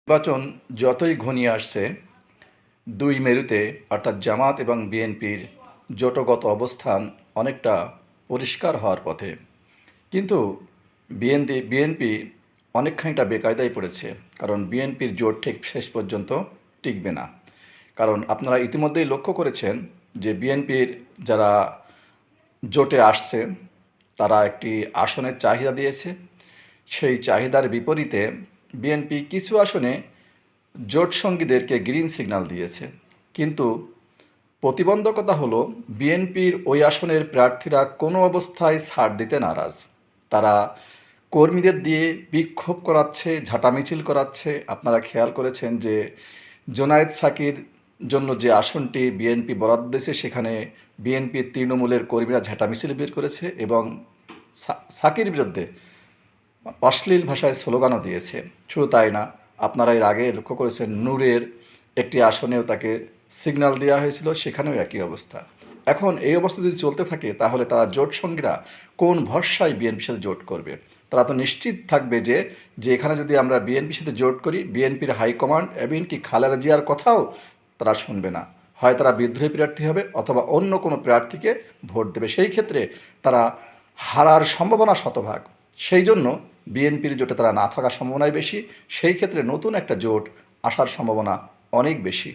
নির্বাচন যতই ঘনিয়ে আসছে, দুই মেরুতে অর্থাৎ জামাত এবং বিএনপির জোটগত অবস্থান অনেকটা পরিষ্কার হওয়ার পথে। কিন্তু বিএনপি অনেকখানিটা বেকায়দায় পড়েছে, কারণ বিএনপির জোট ঠিক শেষ পর্যন্ত টিকবে না। কারণ আপনারা ইতিমধ্যেই লক্ষ্য করেছেন যে বিএনপির যারা জোটে আসছে তারা একটি আসনের চাহিদা দিয়েছে। সেই চাহিদার বিপরীতে বিএনপি কিছু আসনে জোট সঙ্গীদেরকে গ্রিন সিগন্যাল দিয়েছে। কিন্তু প্রতিবন্ধকতা হলো বিএনপির ওই আসনের প্রার্থীরা কোনো অবস্থায় ছাড় দিতে নারাজ। তারা কর্মীদের দিয়ে বিক্ষোভ করাচ্ছে, ঝাঁটা মিছিল করাচ্ছে। আপনারা খেয়াল করেছেন যে জোনায়েদ সাকির জন্য যে আসনটি বিএনপি বরাদ্দ দিয়েছে, সেখানে বিএনপির তৃণমূলের কর্মীরা ঝাঁটা মিছিল বের করেছে এবং সাকির বিরুদ্ধে অশ্লীল ভাষায় স্লোগানও দিয়েছে। শুধু তাই না, আপনারা এর আগে লক্ষ্য করেছেন নূরের একটি আসনেও তাকে সিগন্যাল দেওয়া হয়েছিল, সেখানেও একই অবস্থা। এখন এই অবস্থা যদি চলতে থাকে, তাহলে তারা জোট সঙ্গীরা কোন ভরসায় বিএনপির সাথে জোট করবে? তারা তো নিশ্চিত থাকবে যে এখানে যদি আমরা বিএনপির সাথে জোট করি, বিএনপির হাইকমান্ড এমনকি খালেদা জিয়ার কথাও তারা শুনবে না। হয় তারা বিদ্রোহী প্রার্থী হবে অথবা অন্য কোনো প্রার্থীকে ভোট দেবে। সেই ক্ষেত্রে তারা হারার সম্ভাবনা শতভাগ। সেই জন্য বিএনপির জোটে তারা না থাকার সম্ভাবনাই বেশি। সেই ক্ষেত্রে নতুন একটা জোট আসার সম্ভাবনা অনেক বেশি।